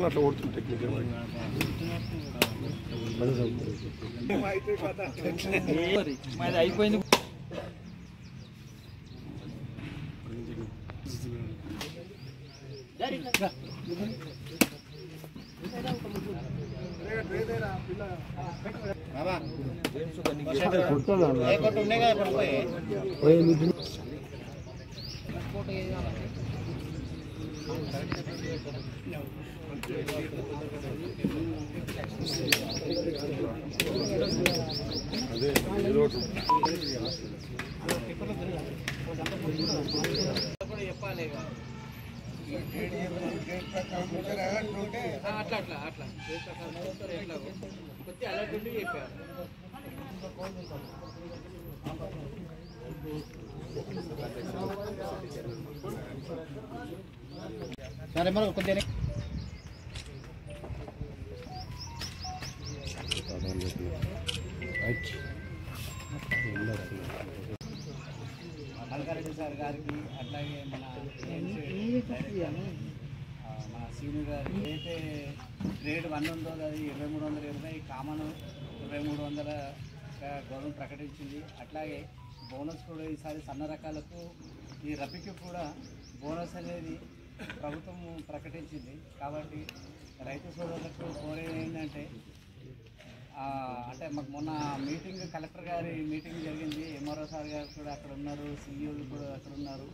అట్లా ఓడుతుంది టెక్నిక్ అయిపోయింది. అదే చెప్పాలి అట్లా అట్లా అట్లా ఎట్లా కొద్ది అలర్ట్ ఉండి చెప్పారు. సరే మరి కొద్దిగా మల్కారెడ్డి సార్ గారికి అట్లాగే మన సీనియర్ గారికి ఏదైతే గ్రేడ్ 1 ఉందో అది 2320 కామన్ 2300 గవర్నమెంట్ ప్రకటించింది. అట్లాగే బోనస్ కూడా ఈసారి సన్న రకాలకు ఈ రబీకి కూడా బోనస్ అనేది ప్రభుత్వం ప్రకటించింది. కాబట్టి రైతు సోదరులకు కోరేది ఏంటంటే అంటే మాకు మొన్న మీటింగ్ కలెక్టర్ గారి మీటింగ్ జరిగింది. ఎంఆర్ఓ సార్ గారు కూడా అక్కడ ఉన్నారు, సిఇఓలు కూడా అక్కడ ఉన్నారు.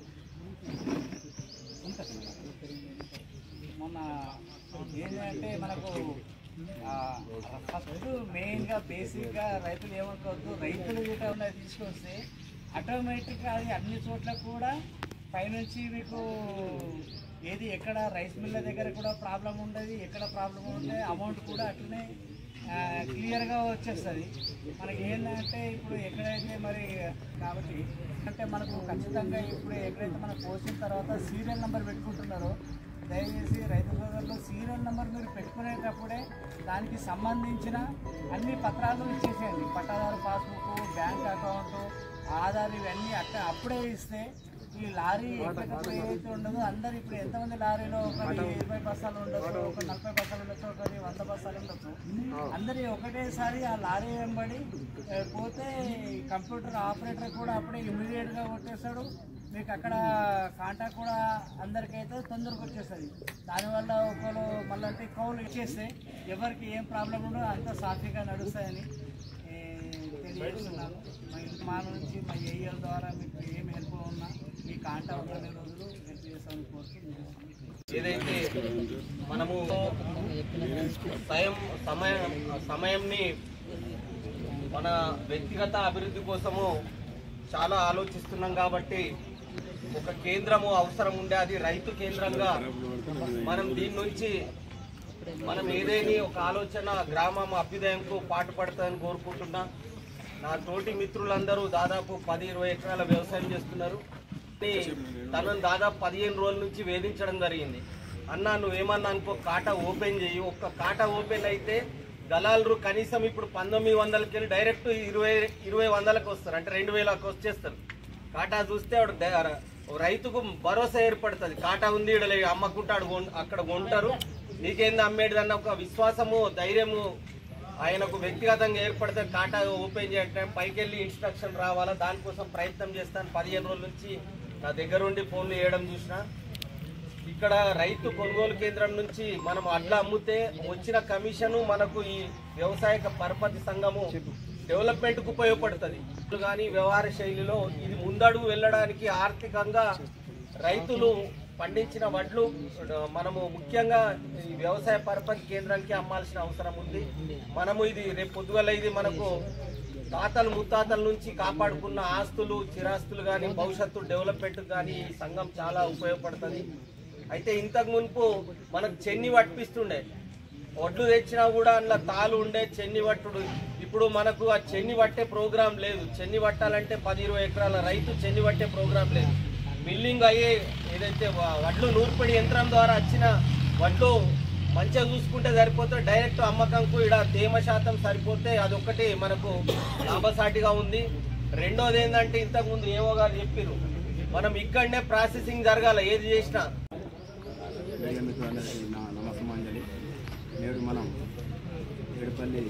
మొన్న ఏంటంటే మనకు ఫస్ట్ మెయిన్గా బేసిక్గా రైతులు ఏమనుకోవద్దు, రైతులు గిట్ట ఉన్నది తీసుకొస్తే ఆటోమేటిక్గా అది అన్ని చోట్ల కూడా పైనుంచి మీకు ఏది ఎక్కడ రైస్ మిల్ల దగ్గర కూడా ప్రాబ్లం ఉండదు, ఎక్కడ ప్రాబ్లం ఉంటే అమౌంట్ కూడా అట్లనే క్లియర్గా వచ్చేస్తుంది. మనకి ఏంటంటే ఇప్పుడు ఎక్కడైతే మరి కాబట్టి అంటే మనకు ఖచ్చితంగా ఇప్పుడు ఎక్కడైతే మనం పోసిన తర్వాత సీరియల్ నెంబర్ పెట్టుకుంటున్నారో దయచేసి రైతు సోదరులు సీరియల్ నెంబర్ మీరు పెట్టుకునేటప్పుడే దానికి సంబంధించిన అన్ని పత్రాలు ఇచ్చేసేయండి. పట్టాదారు పాస్బుక్, బ్యాంక్ అకౌంట్, ఆధార్ ఇవన్నీ అప్పుడే ఇస్తే ఈ లారీ ఏదైతే ఉండదో అందరు ఇప్పుడు ఎంతమంది లారీలో ఒకటి 20 బస్తాలు ఉండొచ్చు, ఒక 40 బస్తాలు ఉండొచ్చు, ఒకటి 100 బస్తాలు ఉండొచ్చు. అందరి ఒకటేసారి ఆ లారీ వెంబడి పోతే కంప్యూటర్ ఆపరేటర్ కూడా అప్పుడే ఇమ్మీడియట్గా కొట్టేస్తాడు. మీకు అక్కడ కాంటాక్ట్ కూడా అందరికైతే తొందరగా వచ్చేస్తుంది. దానివల్ల ఒకరు మళ్ళీ కౌలు ఇచ్చేస్తే ఎవరికి ఏం ప్రాబ్లం ఉండదో అంతా సాఫీగా నడుస్తాయని తెలియజేస్తున్నాను. మా నుంచి మా ఏఈఎల్ ద్వారా మీకు ఏం హెల్ప్ ఉన్నా మీ కాంటాక్ట్ అనే రోజులు హెల్ప్ చేస్తామని కోరుతూ ఏదైతే మనము సమయంని మన వ్యక్తిగత అభివృద్ధి కోసము చాలా ఆలోచిస్తున్నాం కాబట్టి ఒక కేంద్రము అవసరం ఉండే, అది రైతు కేంద్రంగా మనం దీని నుంచి మనం ఏదైనా ఒక ఆలోచన గ్రామం అభ్యుదయంకు పాటుపడుతుందని కోరుకుంటున్నా. నా తోటి మిత్రులందరూ దాదాపు 10-20 ఎకరాల వ్యవసాయం చేస్తున్నారు. తనను దాదాపు 15 రోజుల నుంచి వేధించడం జరిగింది. అన్నా నువ్వేమన్నా అనుకో, కాటా ఓపెన్ చేయి. ఒక్క కాటా ఓపెన్ అయితే దళాలు కనీసం ఇప్పుడు 1900కి వెళ్ళి డైరెక్ట్ 2000కి వస్తారు, అంటే 2000కి వచ్చేస్తారు. కాటా చూస్తే రైతుకు భరోసా ఏర్పడుతుంది. కాటా ఉంది ఇక్కడ అమ్మకుంటాడు, అక్కడ కొంటారు, నీకేంది అమ్మేది అన్న ఒక విశ్వాసము ధైర్యము ఆయనకు వ్యక్తిగతంగా ఏర్పడితే కాటా ఓపెన్ చేయటం పైకి వెళ్ళి ఇన్స్ట్రక్షన్ రావాలా, దానికోసం ప్రయత్నం చేస్తాను. 15 రోజుల నుంచి నా దగ్గర ఉండి ఫోన్లు వేయడం చూసిన. ఇక్కడ రైతు కొనుగోలు కేంద్రం నుంచి మనం అడ్ల అమ్మితే వచ్చిన కమిషన్ మనకు ఈ వ్యవసాయ పరపతి సంఘము డెవలప్మెంట్ కు ఉపయోగపడుతుంది. కానీ వ్యవహార శైలిలో ఇది ముందడుగు వెళ్ళడానికి ఆర్థికంగా రైతులు పండించిన వడ్లు మనము ముఖ్యంగా ఈ వ్యవసాయ పరపతి కేంద్రానికి అమ్మాల్సిన అవసరం ఉంది. మనము ఇది రేపు పొద్దుగల ఇది మనకు తాతలు ముత్తాతల నుంచి కాపాడుకున్న ఆస్తులు చిరాస్తులు కానీ భవిష్యత్తు డెవలప్మెంట్ కానీ ఈ సంఘం చాలా ఉపయోగపడుతుంది. అయితే ఇంతకు మునుపు మనకు చెన్ని పట్టిస్తుండే, వడ్లు తెచ్చినా కూడా అందులో తాలు ఉండే చెన్ని పట్టుడు. ఇప్పుడు మనకు ఆ చెన్ని పట్టే ప్రోగ్రాం లేదు. చెన్ని పట్టాలంటే 10-20 ఎకరాల రైతు చెన్ని పట్టే ప్రోగ్రాం లేదు. మిల్లింగ్ అయ్యే ఏదైతే వడ్లు నూర్పిడి యంత్రం ద్వారా వచ్చిన వడ్లు మంచిగా చూసుకుంటే సరిపోతే డైరెక్ట్ అమ్మకంకు ఇక్కడ తేమ శాతం సరిపోతే అదొక్కటి మనకు లాభసాటిగా ఉంది. రెండోది ఏంటంటే ఇంతకుముందు ఏవో గారు చెప్పారు, మనం ఇక్కడనే ప్రాసెసింగ్ జరగాలి ఏది చేసినా. నా నమస్కారాంజలి. నేడు మనం ఏడుపల్లి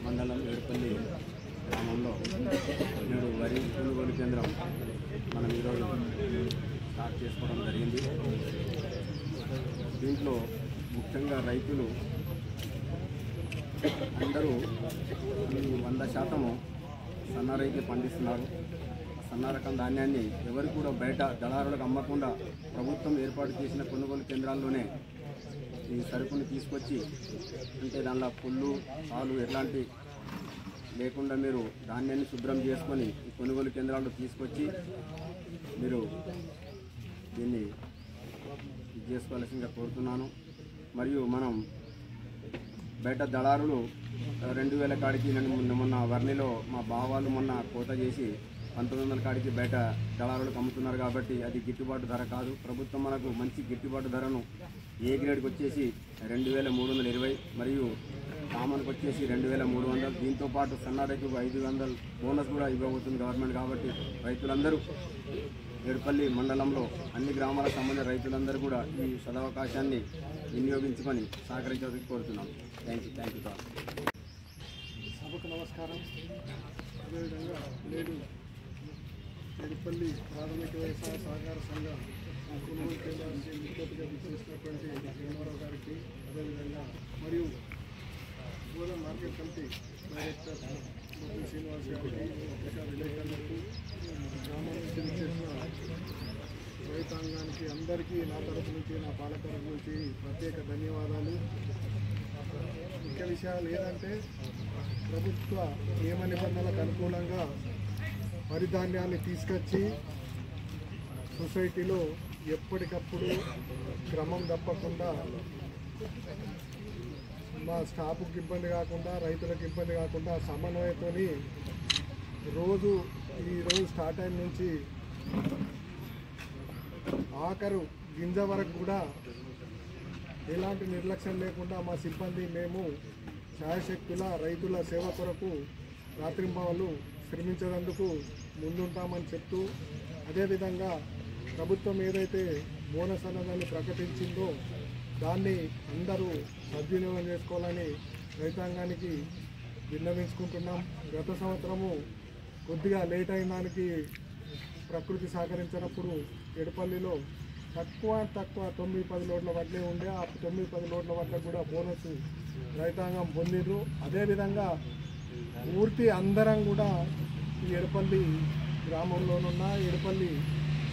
మండలం ఏడుపల్లి గ్రామంలో నేడు వరి కొనుగోలు కేంద్రం మనం ఈరోజు స్టార్ట్ చేసుకోవడం జరిగింది. దీంట్లో ముఖ్యంగా రైతులు అందరూ 100% సన్న రైతు పండిస్తున్నారు. సన్న రకం ధాన్యాన్ని ఎవరు కూడా బయట దళారులకు అమ్మకుండా ప్రభుత్వం ఏర్పాటు చేసిన కొనుగోలు కేంద్రాల్లోనే ఈ సరుకుని తీసుకొచ్చి, అంటే దానిలో పుల్లు పాలు ఎట్లాంటి లేకుండా మీరు ధాన్యాన్ని శుభ్రం చేసుకొని ఈ కొనుగోలు కేంద్రాల్లో తీసుకొచ్చి మీరు దీన్ని ఇది చేసుకోవాల్సిందిగా కోరుతున్నాను. మరియు మనం బయట దళారులు 2000 కాడికి మొన్న వర్ణిలో మా బావాలు మొన్న కోత చేసి 1900 కాడికి బయట దళారులకు అమ్ముతున్నారు. కాబట్టి అది గిట్టుబాటు ధర కాదు. ప్రభుత్వం మనకు మంచి గిట్టుబాటు ధరను ఏ గ్రేడ్కి వచ్చేసి 2320 మరియు కామన్కి వచ్చేసి 2300, దీంతోపాటు సన్న రైతుకు 500 బోనస్ కూడా ఇవ్వబోతుంది గవర్నమెంట్. కాబట్టి రైతులందరూ ఏడుపల్లి మండలంలో అన్ని గ్రామాలకు సంబంధించిన రైతులందరూ కూడా ఈ సదవకాశాన్ని వినియోగించుకొని సహకరించాలని కోరుతున్నాం. Thank you sir. సభకు నమస్కారం. అదేవిధంగా నేడు ఏడుపల్లి ప్రాథమిక వ్యవసాయ సహకార సంఘ కొనుగోలు కేంద్రానికి ముఖ్యతగా విచ్చేసినటువంటి ఎంఆర్ఓ గారికి, అదేవిధంగా మరియు గోదాం మార్కెట్ కమిటీ డైరెక్టర్ బొత్తిన శ్రీనివాస్ గారికి, విలేకరులకు, గ్రామం నుంచి విచ్చేసిన రైతాంగానికి అందరికీ నా తరఫు నుంచి, నా పాల తరఫు నుంచి ప్రత్యేక ధన్యవాదాలు. ముఖ్య విషయాలు ఏదంటే, ప్రభుత్వ నియమ నిబంధనలకు అనుకూలంగా వరి ధాన్యాన్ని తీసుకొచ్చి సొసైటీలో ఎప్పటికప్పుడు క్రమం తప్పకుండా మా స్టాఫ్కి ఇబ్బంది కాకుండా, రైతులకు ఇబ్బంది కాకుండా సమన్వయంతో ఈరోజు స్టార్ట్ అయిన నుంచి ఆఖరు గింజ వరకు కూడా ఎలాంటి నిర్లక్ష్యం లేకుండా మా సిబ్బంది మేము శాయశక్తుల రైతుల సేవ కొరకు రాత్రింబవళ్ళు శ్రమించేందుకు ముందుంటామని చెప్తూ, అదేవిధంగా ప్రభుత్వం ఏదైతే బోనస్ అన్నదాన్ని ప్రకటించిందో దాన్ని అందరూ సద్వినియోగం చేసుకోవాలని రైతాంగానికి విన్నవించుకుంటున్నాం. గత సంవత్సరము కొద్దిగా లేట్ అయిన దానికి ప్రకృతి సహకరించినప్పుడు ఏడుపల్లిలో తక్కువ 9-10 లోడ్ల వడ్లే ఉండే. ఆ 9-10 లోడ్ల వడ్లకు కూడా బోనస్ రైతాంగం పొందిండ్రు. అదేవిధంగా పూర్తి అందరం కూడా ఈ ఏడుపల్లి గ్రామంలోనున్న ఏడుపల్లి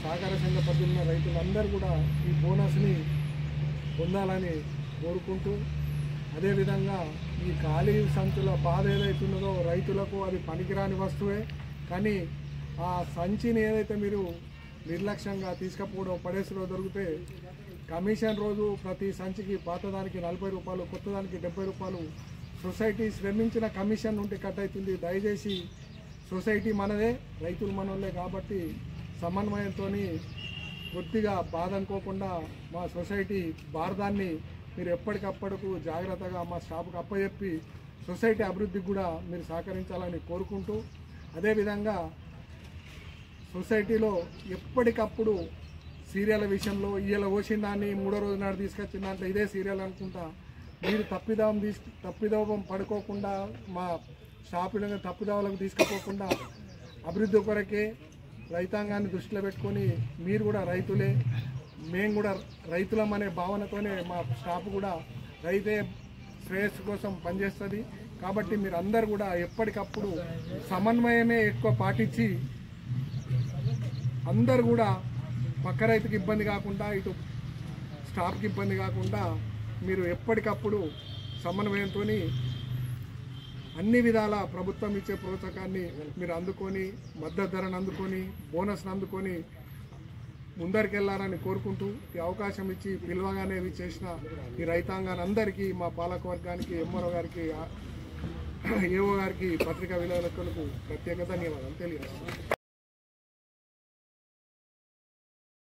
సహకార సంఘ పద్ధతున్న రైతులందరూ కూడా ఈ బోనస్ని పొందాలని కోరుకుంటూ, అదేవిధంగా ఈ ఖాళీ సంచుల బాధ ఏదైతున్నదో రైతులకు అది పనికిరాని వస్తువే. కానీ ఆ సంచిని ఏదైతే మీరు నిర్లక్ష్యంగా తీసుకపోవడం పడేసులో దొరికితే కమిషన్ రోజు ప్రతి సంచికి పాతదానికి 40 రూపాయలు, కొత్తదానికి 70 రూపాయలు సొసైటీ శ్రమించిన కమిషన్ నుండి కట్ అవుతుంది. దయచేసి సొసైటీ మనదే, రైతులు మనోళ్ళే. కాబట్టి సమన్వయంతో కొద్దిగా బాధ అనుకోకుండా మా సొసైటీ భారతాన్ని మీరు ఎప్పటికప్పటికు జాగ్రత్తగా మా స్టాఫ్కి అప్పచెప్పి సొసైటీ అభివృద్ధికి కూడా మీరు సహకరించాలని కోరుకుంటూ, అదేవిధంగా సొసైటీలో ఎప్పటికప్పుడు సీరియల్ విషయంలో ఇయ్యాల పోసిన దాన్ని 3వ రోజు నాడు తీసుకొచ్చిన దాంట్లో ఇదే సీరియల్ అనుకుంటా మీరు తప్పిదోపం పడుకోకుండా, మా షాపులను తప్పుదావులకు తీసుకుపోకుండా అభివృద్ధి కొరకే రైతాంగాన్ని దృష్టిలో పెట్టుకొని మీరు కూడా రైతులే, మేము కూడా రైతులం అనే భావనతోనే మా స్టాఫ్ కూడా రైతే శ్రేయస్సు కోసం పనిచేస్తుంది. కాబట్టి మీరు అందరు కూడా ఎప్పటికప్పుడు సమన్వయమే ఎక్కువ పాటించి అందరు కూడా పక్క రైతుకి ఇబ్బంది కాకుండా ఇటు స్టాఫ్కి ఇబ్బంది కాకుండా మీరు ఎప్పటికప్పుడు సమన్వయంతో అన్ని విధాల ప్రభుత్వం ఇచ్చే ప్రోత్సాహాన్ని మీరు అందుకొని మద్దతు ధరను అందుకొని బోనస్ను అందుకొని ముందరికెళ్లారని కోరుకుంటూ ఈ అవకాశం ఇచ్చి పిలువగానే చేసిన ఈ రైతాంగాన్ని అందరికీ మా పాలక వర్గానికి ఎంఆర్ఓ గారికి ఏఓ గారికి పత్రికా విలేకరులకు ప్రత్యేక ధన్యవాదాలు తెలియజేస్తున్నాను.